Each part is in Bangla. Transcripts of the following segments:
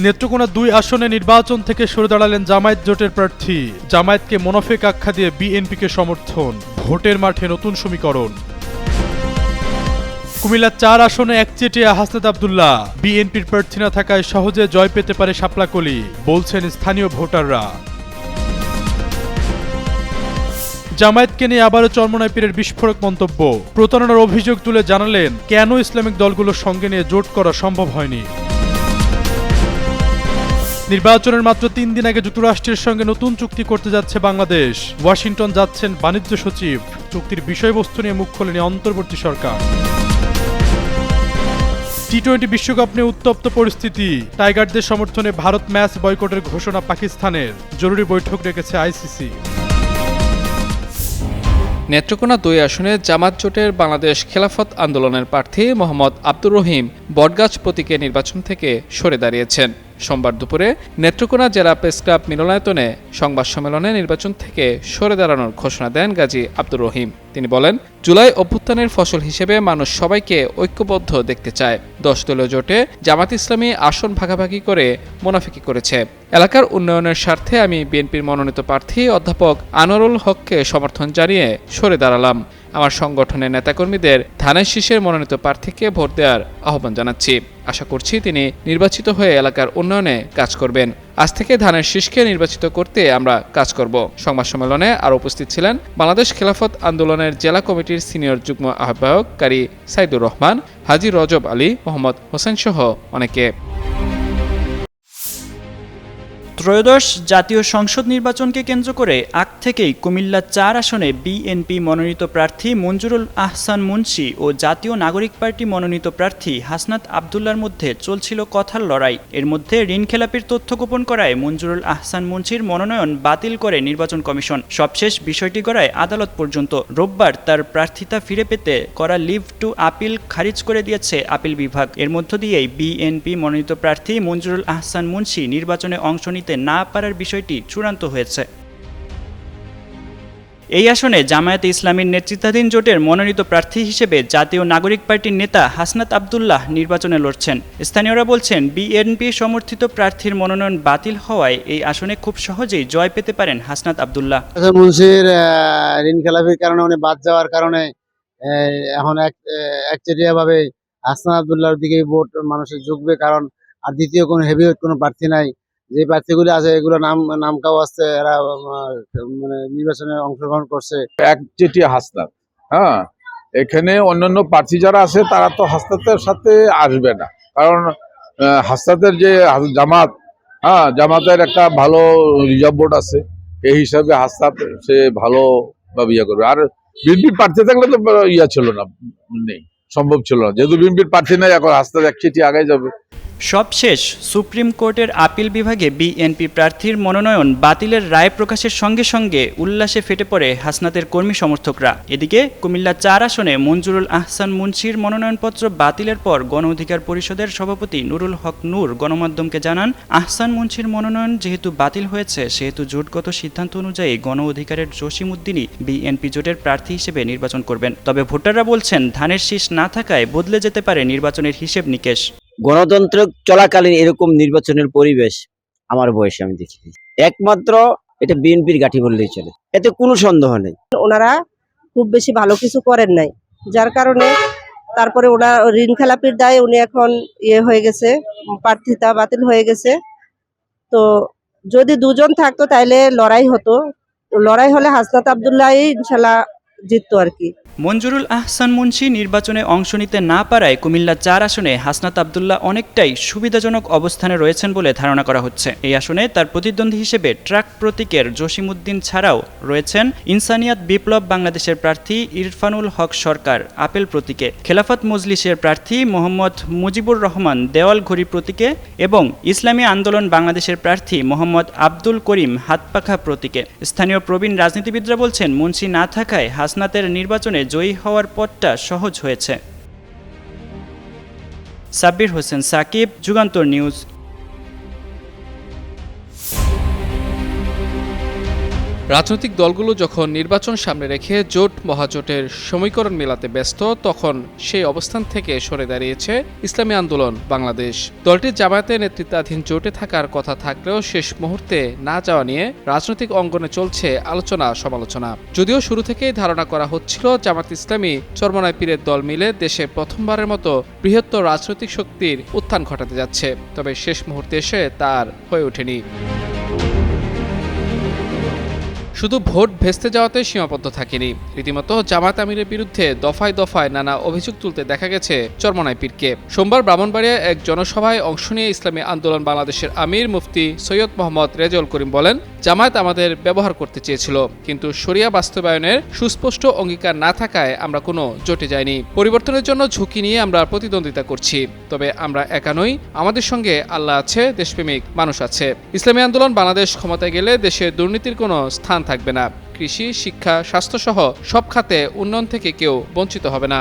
নেত্রকোনা ২ আসনে নির্বাচন থেকে সরে দাঁড়ালেন জামায়াত জোটের প্রার্থী। জামায়াতকে মোনাফেক আখ্যা দিয়ে বিএনপিকে সমর্থন। ভোটের মাঠে নতুন সমীকরণ। কুমিল্লা ৪ আসনে একচেটিয়া হাসনাত আব্দুল্লাহ। বিএনপির প্রার্থী না থাকায় সহজে জয় পেতে পারে শাপলাকলি, বলছেন স্থানীয় ভোটাররা। জামায়াতকে নিয়ে আবারও চরমোনাই পীরের বিস্ফোরক মন্তব্য। প্রতারণার অভিযোগ তুলে জানালেন কেন ইসলামিক দলগুলোর সঙ্গে নিয়ে জোট করা সম্ভব হয়নি। নির্বাচনের মাত্র ৩ দিন আগে যুক্তরাষ্ট্রের সঙ্গে নতুন চুক্তি করতে যাচ্ছে বাংলাদেশ। ওয়াশিংটন যাচ্ছেন বাণিজ্য সচিব। চুক্তির বিষয়বস্তু নিয়ে মুখ খোলেনি অন্তর্বর্তী সরকার। টি-20 বিশ্বকাপ নিয়ে উত্তপ্ত পরিস্থিতি। টাইগারদের সমর্থনে ভারত ম্যাচ বয়কটের ঘোষণা পাকিস্তানের। জরুরি বৈঠক ডেকেছে আইসিসি। নেত্রকোনা ২ আসনে জামাত জোটের বাংলাদেশ খেলাফত আন্দোলনের প্রার্থী মোহাম্মদ আব্দুর রহিম বটগাছ প্রতীকে নির্বাচন থেকে সরে দাঁড়িয়েছেন। সোমবার দুপুরে নেত্রকোনা জেলা প্রেসক্লাব মিলনায়তনে সংবাদ সম্মেলনে নির্বাচন থেকে সরে দাঁড়ানোর ঘোষণা দেন গাজী আব্দুর রহিম। তিনি বলেন, জুলাই অভ্যুত্থানের ফসল হিসেবে মানুষ সবাইকে ঐক্যবদ্ধ দেখতে চায়। 10 দলীয় জোটে জামাত ইসলামী আসন ভাগাভাগি করে মুনাফিকি করেছে। এলাকার উন্নয়নের স্বার্থে আমি বিএনপির মনোনীত প্রার্থী অধ্যাপক আনোয়ারুল হককে সমর্থন জানিয়ে সরে দাঁড়ালাম। আমার সংগঠনের নেতাকর্মীদের ধানের শীষের মনোনীত প্রার্থীকে ভোট দেওয়ার আহ্বান জানাচ্ছি। আশা করছি তিনি নির্বাচিত হয়ে এলাকার উন্নয়নে কাজ করবেন। আজ থেকে ধানের শীষকে নির্বাচিত করতে আমরা কাজ করব। সংবাদ সম্মেলনে আরও উপস্থিত ছিলেন বাংলাদেশ খেলাফত আন্দোলনের জেলা কমিটির সিনিয়র যুগ্ম আহ্বায়ক কারি সাইদুর রহমান, হাজী রজব আলী, মোহাম্মদ হোসেন সহ অনেকে। ত্রয়োদশ জাতীয় সংসদ নির্বাচনকে কেন্দ্র করে আগ থেকেই কুমিল্লা ৪ আসনে বিএনপি মনোনীত প্রার্থী মঞ্জুরুল আহসান মুন্সী ও জাতীয় নাগরিক পার্টি মনোনীত প্রার্থী হাসনাত আব্দুল্লার মধ্যে চলছিল কথার লড়াই। এর মধ্যে ঋণ খেলাপির তথ্য গোপন করায় মঞ্জুরুল আহসান মুন্সীর মনোনয়ন বাতিল করে নির্বাচন কমিশন। সবশেষ বিষয়টি গড়ায় আদালত পর্যন্ত। রোববার তার প্রার্থিতা ফিরে পেতে করা লিভ টু আপিল খারিজ করে দিয়েছে আপিল বিভাগ। এর মধ্য দিয়েই বিএনপি মনোনীত প্রার্থী মঞ্জুরুল আহসান মুন্সী নির্বাচনে অংশ নিতে না পারার বিষয়টি চূড়ান্ত হয়েছে। এই আসনে জামায়াতে ইসলামীর নেতৃত্বাধীন জোটের মনোনীত প্রার্থী হিসেবে জাতীয় নাগরিক পার্টির নেতা হাসনাত আব্দুল্লাহ নির্বাচনে লড়ছেন। স্থানীয়রা বলছেন, বিএনপি সমর্থিত প্রার্থীর মনোনয়ন বাতিল হওয়ায় এই আসনে খুব সহজেই জয় পেতে পারেন হাসনাত আব্দুল্লাহ। মুন্সির ঋণ খেলাপির কারণে উনি বাদ যাওয়ার কারণে এখন একচেটিয়া ভাবে হাসনাত আব্দুল্লাহর দিকে ভোট মানুষের ঝুঁকবে। কারণ আর দ্বিতীয় কোনো হেভিওয়েট কোনো প্রার্থী নাই। যে প্রার্থীগুলি আছে এগুলো নামকাও আসছে, এরা মানে নির্বাচনে অংশগ্রহণ করছে। একচেটিয়া হাসনাত, হ্যাঁ, এখানে অন্যান্য প্রার্থী যারা আছে তারা তো হাসনাতের সাথে আসবে না। কারণ হাসনাতের যে জামাত, হ্যাঁ, জামাতের একটা ভালো রিজার্ভ বোর্ড আছে, এই হিসাবে হাসনাত সে ভালো ভাবে ইয়ে করবে। আর বিএনপির প্রার্থী থাকলে তো ইয়া ছিল না, নেই, সম্ভব ছিল না। যেহেতু বিএনপির প্রার্থী নেই, এখন হাসনাত একচেটিয়া আগে যাবে। সবশেষ সুপ্রিম কোর্টের আপিল বিভাগে বিএনপি প্রার্থীর মনোনয়ন বাতিলের রায় প্রকাশের সঙ্গে সঙ্গে উল্লাসে ফেটে পড়ে হাসনাতের কর্মী সমর্থকরা। এদিকে কুমিল্লা ৪ আসনে মঞ্জুরুল আহসান মুন্সীর মনোনয়নপত্র বাতিলের পর গণ অধিকার পরিষদের সভাপতি নুরুল হক নূর গণমাধ্যমকে জানান, আহসান মুন্সীর মনোনয়ন যেহেতু বাতিল হয়েছে সেহেতু জোটগত সিদ্ধান্ত অনুযায়ী গণ অধিকারের জসিমউদ্দিনই বিএনপি জোটের প্রার্থী হিসেবে নির্বাচন করবেন। তবে ভোটাররা বলছেন, ধানের শীষ না থাকায় বদলে যেতে পারে নির্বাচনের হিসেব নিকেশ। গণতন্ত্র চলাকালীন এরকম নির্বাচনের পরিবেশ আমার বয়সে আমি দেখি একমাত্র এটা বিএনপির গাঠি বললেই চলে, এতে কোনো সন্দেহ নেই। ওনারা খুব বেশি ভালো কিছু করেন নাই, যার কারণে তারপরে ওরা ঋণ খেলাপির দায়ে উনি এখন হয়ে গেছে, প্রার্থিতা বাতিল হয়ে গেছে। তো যদি দুজন থাকতো তাইলে লড়াই হতো, লড়াই হলে হাসনাত আব্দুল্লাহ ইনশাল্লাহ জিততো আর কি। মঞ্জুরুল আহসান মুন্সী নির্বাচনে অংশ নিতে না পারায় কুমিল্লা ৪ আসনে হাসনাত আব্দুল্লাহ অনেকটাই সুবিধাজনক অবস্থানে রয়েছেন বলে ধারণা করা হচ্ছে। এই আসনে তার প্রতিদ্বন্দ্বী হিসেবে ট্রাক প্রতীকের জসিমউদ্দিন ছাড়াও রয়েছেন ইনসানিয়াত বিপ্লব বাংলাদেশের প্রার্থী ইরফানুল হক সরকার আপেল প্রতীকে, খেলাফত মজলিসের প্রার্থী মোহাম্মদ মুজিবুর রহমান দেওয়াল ঘড়ি প্রতীকে এবং ইসলামী আন্দোলন বাংলাদেশের প্রার্থী মোহাম্মদ আব্দুল করিম হাতপাখা প্রতীকে। স্থানীয় প্রবীণ রাজনীতিবিদরা বলছেন, মুন্সী না থাকায় হাসনাতের নির্বাচনে জয়ী হওয়ার পথটা সহজ হয়েছে। সাব্বির হোসেন সাকিব, যুগান্তর নিউজ। রাজনৈতিক দলগুলো যখন নির্বাচন সামনে রেখে জোট মহাজোটের সমীকরণ মেলাতে ব্যস্ত, তখন সেই অবস্থান থেকে সরে দাঁড়িয়েছে ইসলামী আন্দোলন বাংলাদেশ। দলটির জামায়াতের নেতৃত্বাধীন জোটে থাকার কথা থাকলেও শেষ মুহূর্তে না যাওয়া নিয়ে রাজনৈতিক অঙ্গনে চলছে আলোচনা সমালোচনা। যদিও শুরু থেকেই ধারণা করা হচ্ছিল জামাত ইসলামী চরমনাই পীরের দল মিলে দেশে প্রথমবারের মতো বৃহত্তর রাজনৈতিক শক্তির উত্থান ঘটাতে যাচ্ছে, তবে শেষ মুহূর্তে এসে তার হয়ে ওঠেনি। শুধু ভোট ভেস্তে যাওয়াতে সীমাবদ্ধ থাকেনি, রীতিমতো জামাত আমিরের বিরুদ্ধে দফায় দফায় নানা অভিযোগ তুলতে দেখা গেছে চরমনাই পীরকে। সোমবার ব্রাহ্মণবাড়িয়ায় এক জনসভায় অংশ নিয়ে ইসলামী আন্দোলন বাংলাদেশের আমির মুফতি সৈয়দ মোহাম্মদ রেজাউল করিম বলেন, জামায়াত আমাদের ব্যবহার করতে চেয়েছিল, কিন্তু শরিয়া বাস্তবায়নের সুস্পষ্ট অঙ্গীকার না থাকায় আমরা কোনো জোটে যাইনি। পরিবর্তনের জন্য ঝুঁকি নিয়ে আমরা প্রতিদ্বন্দ্বিতা করছি, তবে আমরা একা নই, আমাদের সঙ্গে আল্লাহ আছে, দেশপ্রেমিক মানুষ আছে। ইসলামী আন্দোলন বাংলাদেশ ক্ষমতায় গেলে দেশে দুর্নীতির কোনো স্থান থাকবে না। কৃষি, শিক্ষা, স্বাস্থ্যসহ সব খাতে উন্নয়ন থেকে কেউ বঞ্চিত হবে না।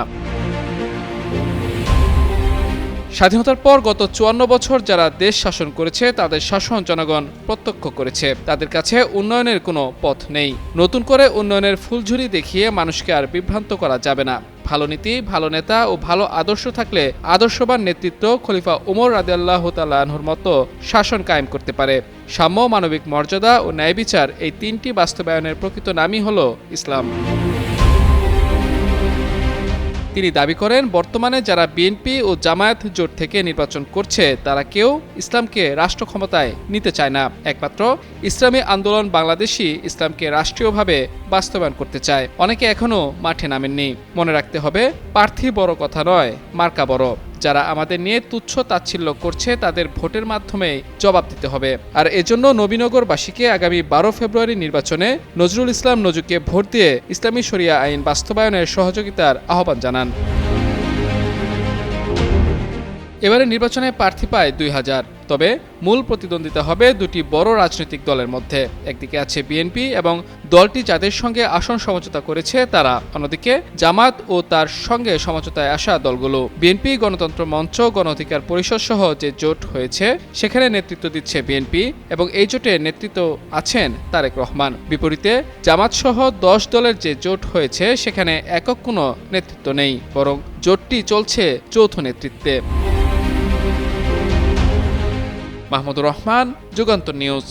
স্বাধীনতার পর গত ৫৪ বছর যারা দেশ শাসন করেছে তাদের শাসন জনগণ প্রত্যক্ষ করেছে। তাদের কাছে উন্নয়নের কোনো পথ নেই। নতুন করে উন্নয়নের ফুলঝুরি দেখিয়ে মানুষকে আর বিভ্রান্ত করা যাবে না। ভালো নীতি, ভালো নেতা ও ভালো আদর্শ থাকলে আদর্শবান নেতৃত্ব খলিফা ওমর রাদিয়াল্লাহু তাআলা আনহুর মতো শাসন কায়েম করতে পারে। সাম্য, মানবিক মর্যাদা ও ন্যায় বিচার, এই তিনটি বাস্তবায়নের প্রকৃত নামই হলো ইসলাম। তিনি দাবি করেন, বর্তমানে যারা বিএনপি ও জামায়াত জোট থেকে নির্বাচন করছে তারা কেউ ইসলামকে রাষ্ট্র ক্ষমতায় নিতে চায় না। একমাত্র ইসলামী আন্দোলন বাংলাদেশই ইসলামকে রাষ্ট্রীয়ভাবে বাস্তবায়ন করতে চায়। অনেকে এখনও মাঠে নামেননি। মনে রাখতে হবে, প্রার্থী বড় কথা নয়, মার্কা বড়। যারা আমাদের নিয়ে তুচ্ছ তাচ্ছিল্য করছে তাদের ভোটের মাধ্যমে জবাব দিতে হবে। আর এজন্য নবীনগরবাসীকে আগামী ১২ ফেব্রুয়ারি নির্বাচনে নজরুল ইসলাম নজুকে ভোট দিয়ে ইসলামী শরিয়া আইন বাস্তবায়নের সহযোগিতার আহ্বান জানান। এবারে নির্বাচনে প্রার্থী পায় ২০০০, তবে মূল প্রতিদ্বন্দ্বিতা হবে দুটি বড় রাজনৈতিক দলের মধ্যে। একদিকে আছে বিএনপি এবং দলটি যাদের সঙ্গে আসন সমঝোতা করেছে তারা, অন্যদিকে জামাত ও তার সঙ্গে সমঝোতায় আসা দলগুলো। বিএনপি, গণতন্ত্র মঞ্চ, গণ অধিকার পরিষদ সহ যে জোট হয়েছে সেখানে নেতৃত্ব দিচ্ছে বিএনপি এবং এই জোটে নেতৃত্ব আছেন তারেক রহমান। বিপরীতে জামাত সহ ১০ দলের যে জোট হয়েছে সেখানে একক কোনো নেতৃত্ব নেই, বরং জোটটি চলছে যৌথ নেতৃত্বে। মাহমুদুর রহমান, যুগান্তর নিউজ।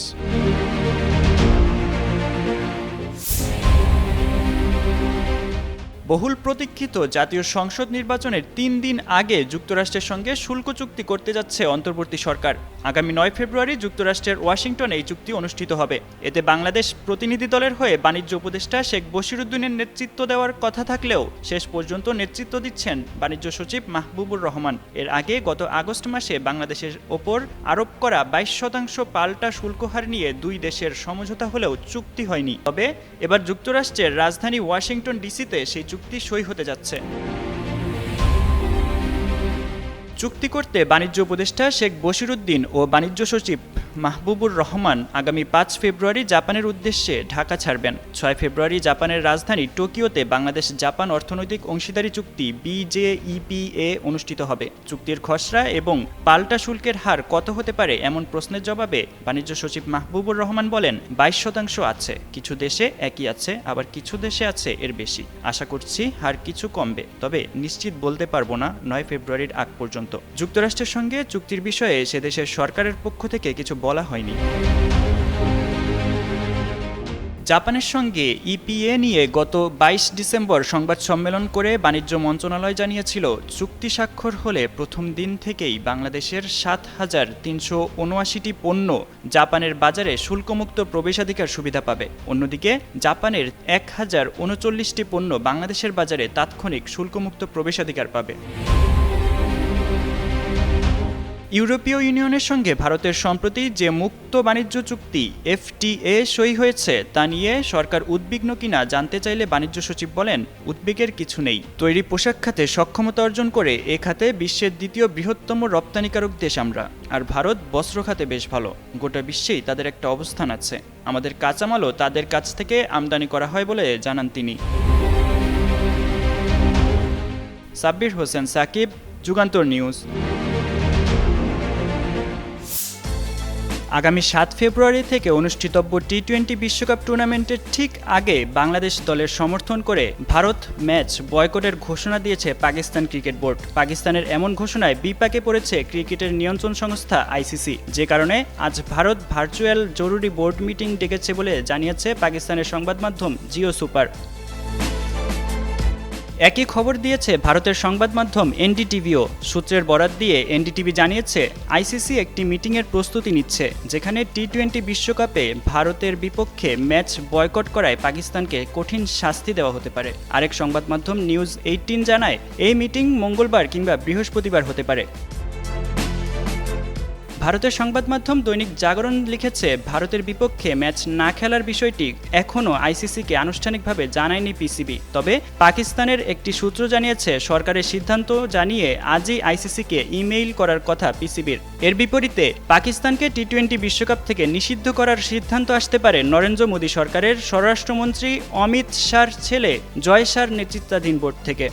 বহুল প্রতীক্ষিত জাতীয় সংসদ নির্বাচনের ৩ দিন আগে যুক্তরাষ্ট্রের সঙ্গে শুল্ক চুক্তি করতে যাচ্ছে অন্তর্বর্তী সরকার। আগামী ৯ ফেব্রুয়ারি যুক্তরাষ্ট্রের ওয়াশিংটনে এই চুক্তি অনুষ্ঠিত হবে। এতে বাংলাদেশ প্রতিনিধি দলের হয়ে বাণিজ্য উপদেষ্টা শেখ বশিরউদ্দিনের নেতৃত্ব দেওয়ার কথা থাকলেও শেষ পর্যন্ত নেতৃত্ব দিচ্ছেন বাণিজ্য সচিব মাহবুবুর রহমান। এর আগে গত আগস্ট মাসে বাংলাদেশের ওপর আরোপ করা ২২% পাল্টা শুল্কহার নিয়ে দুই দেশের সমঝোতা হলেও চুক্তি হয়নি। তবে এবার যুক্তরাষ্ট্রের রাজধানী ওয়াশিংটন ডিসিতে সেই চুক্তি সই হতে যাচ্ছে। চুক্তি করতে বাণিজ্য উপদেষ্টা শেখ বশিরউদ্দিন ও বাণিজ্য সচিব মাহবুবুর রহমান আগামী ৫ ফেব্রুয়ারি জাপানের উদ্দেশ্যে ঢাকা ছাড়বেন। ৬ ফেব্রুয়ারি জাপানের রাজধানী টোকিওতে বাংলাদেশ জাপান অর্থনৈতিক অংশীদারি চুক্তি BJEPA অনুষ্ঠিত হবে। চুক্তির খসড়া এবং পাল্টা শুল্কের হার কত হতে পারে এমন প্রশ্নের জবাবে বাণিজ্য সচিব মাহবুবুর রহমান বলেন, ২২% আছে, কিছু দেশে একই আছে, আবার কিছু দেশে আছে এর বেশি। আশা করছি হার কিছু কমবে, তবে নিশ্চিত বলতে পারবো না ৯ ফেব্রুয়ারির আগ পর্যন্ত। যুক্তরাষ্ট্রের সঙ্গে চুক্তির বিষয়ে সে দেশের সরকারের পক্ষ থেকে কিছু বলা হয়নি। জাপানের সঙ্গে EPA নিয়ে গত ২২ ডিসেম্বর সংবাদ সম্মেলন করে বাণিজ্য মন্ত্রণালয় জানিয়েছিল, চুক্তি স্বাক্ষর হলে প্রথম দিন থেকেই বাংলাদেশের ৭,৩৭৯টি পণ্য জাপানের বাজারে শুল্কমুক্ত প্রবেশাধিকার সুবিধা পাবে। অন্যদিকে জাপানের ১,০৩৯টি পণ্য বাংলাদেশের বাজারে তাৎক্ষণিক শুল্কমুক্ত প্রবেশাধিকার পাবে। ইউরোপীয় ইউনিয়নের সঙ্গে ভারতের সম্প্রতি যে মুক্ত বাণিজ্য চুক্তি FTA সই হয়েছে তা নিয়ে সরকার উদ্বিগ্ন কিনা জানতে চাইলে বাণিজ্য সচিব বলেন, উদ্বেগের কিছু নেই। তৈরি পোশাক খাতে সক্ষমতা অর্জন করে এ খাতে বিশ্বের দ্বিতীয় বৃহত্তম রপ্তানিকারক দেশ আমরা। আর ভারত বস্ত্র খাতে বেশ ভালো, গোটা বিশ্বেই তাদের একটা অবস্থান আছে। আমাদের কাঁচামালও তাদের কাছ থেকে আমদানি করা হয় বলে জানান তিনি। সাব্বির হোসেন সাকিব, যুগান্তর নিউজ। আগামী 7 ফেব্রুয়ারি থেকে অনুষ্ঠিতব্য টি-20 বিশ্বকাপ টুর্নামেন্টের ঠিক আগে বাংলাদেশ দলের সমর্থন করে ভারত ম্যাচ বয়কটের ঘোষণা দিয়েছে পাকিস্তান ক্রিকেট বোর্ড। পাকিস্তানের এমন ঘোষণায় বিপাকে পড়েছে ক্রিকেটের নিয়ন্ত্রণ সংস্থা আইসিসি, যে কারণে আজ ভারত ভার্চুয়াল জরুরি বোর্ড মিটিং ডেকেছে বলে জানিয়েছে পাকিস্তানের সংবাদ মাধ্যম জিও সুপার। একই খবর দিয়েছে ভারতের সংবাদ মাধ্যম এনডিটিভিও। সূত্রের বরাত দিয়ে এনডিটিভি জানিয়েছে আইসিসি একটি মিটিংয়ের প্রস্তুতি নিচ্ছে, যেখানে টি-20 বিশ্বকাপে ভারতের বিপক্ষে ম্যাচ বয়কট করায় পাকিস্তানকে কঠিন শাস্তি দেওয়া হতে পারে। আরেক সংবাদ মাধ্যম নিউজ 18 জানায় এই মিটিং মঙ্গলবার কিংবা বৃহস্পতিবার হতে পারে। ভারতের সংবাদ মাধ্যম দৈনিক জাগরণ লিখেছে, ভারতের বিপক্ষে ম্যাচ না খেলার বিষয়টি এখনও আইসিসিকে আনুষ্ঠানিকভাবে জানায়নি পিসিবি। তবে পাকিস্তানের একটি সূত্র জানিয়েছে সরকারের সিদ্ধান্ত জানিয়ে আজই আইসিসিকে ইমেইল করার কথা পিসিবির। এর বিপরীতে পাকিস্তানকে টি-20 বিশ্বকাপ থেকে নিষিদ্ধ করার সিদ্ধান্ত আসতে পারে নরেন্দ্র মোদী সরকারের স্বরাষ্ট্রমন্ত্রী অমিত শাহর ছেলে জয় শাহর নেতৃত্বাধীন বোর্ড থেকে।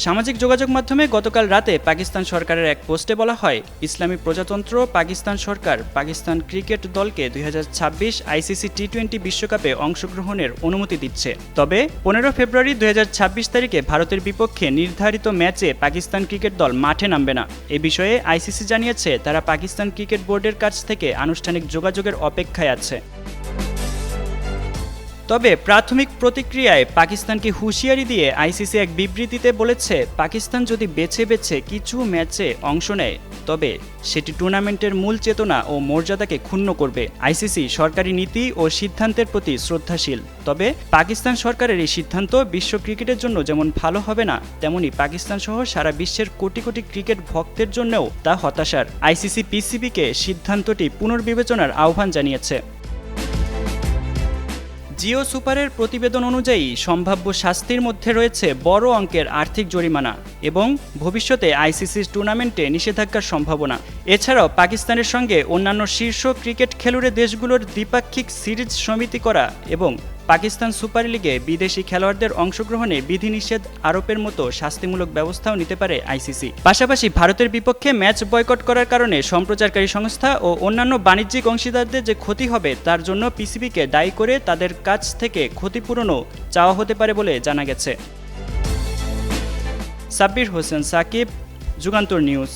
সামাজিক যোগাযোগ মাধ্যমে গতকাল রাতে পাকিস্তান সরকারের এক পোস্টে বলা হয়, ইসলামী প্রজাতন্ত্র পাকিস্তান সরকার পাকিস্তান ক্রিকেট দলকে 2026 আইসিসি টি-20 বিশ্বকাপে অংশগ্রহণের অনুমতি দিচ্ছে। তবে 15 ফেব্রুয়ারি 2026 তারিখে ভারতের বিপক্ষে নির্ধারিত ম্যাচে পাকিস্তান ক্রিকেট দল মাঠে নামবে না। এ বিষয়ে আইসিসি জানিয়েছে তারা পাকিস্তান ক্রিকেট বোর্ডের কাছ থেকে আনুষ্ঠানিক যোগাযোগের অপেক্ষায় আছে। তবে প্রাথমিক প্রতিক্রিয়ায় পাকিস্তানকে হুঁশিয়ারি দিয়ে আইসিসি এক বিবৃতিতে বলেছে, পাকিস্তান যদি বেছে বেছে কিছু ম্যাচে অংশ নেয় তবে সেটি টুর্নামেন্টের মূল চেতনা ও মর্যাদাকে ক্ষুণ্ণ করবে। আইসিসি সরকারি নীতি ও সিদ্ধান্তের প্রতি শ্রদ্ধাশীল, তবে পাকিস্তান সরকারের এই সিদ্ধান্ত বিশ্ব ক্রিকেটের জন্য যেমন ভালো হবে না, তেমনি পাকিস্তান সহ সারা বিশ্বের কোটি কোটি ক্রিকেট ভক্তের জন্যও তা হতাশার। আইসিসি পিসিবিকে সিদ্ধান্তটি পুনর্বিবেচনার আহ্বান জানিয়েছে। জিও সুপারের প্রতিবেদন অনুযায়ী সম্ভাব্য শাস্তির মধ্যে রয়েছে বড় অঙ্কের আর্থিক জরিমানা এবং ভবিষ্যতে আইসিসির টুর্নামেন্টে নিষেধাজ্ঞার সম্ভাবনা। এছাড়াও পাকিস্তানের সঙ্গে অন্যান্য শীর্ষ ক্রিকেট খেলুড়ে দেশগুলোর দ্বিপাক্ষিক সিরিজ সমিতি করা এবং পাকিস্তান সুপার লিগে বিদেশি খেলোয়াড়দের অংশগ্রহণে বিধিনিষেধ আরোপের মতো শাস্তিমূলক ব্যবস্থাও নিতে পারে আইসিসি। পাশাপাশি ভারতের বিপক্ষে ম্যাচ বয়কট করার কারণে সম্প্রচারকারী সংস্থা ও অন্যান্য বাণিজ্যিক অংশীদারদের যে ক্ষতি হবে তার জন্য পিসিবিকে দায়ী করে তাদের কাছ থেকে ক্ষতিপূরণও চাওয়া হতে পারে বলে জানা গেছে। সাব্বির হোসেন সাকিব, যুগান্তর নিউজ।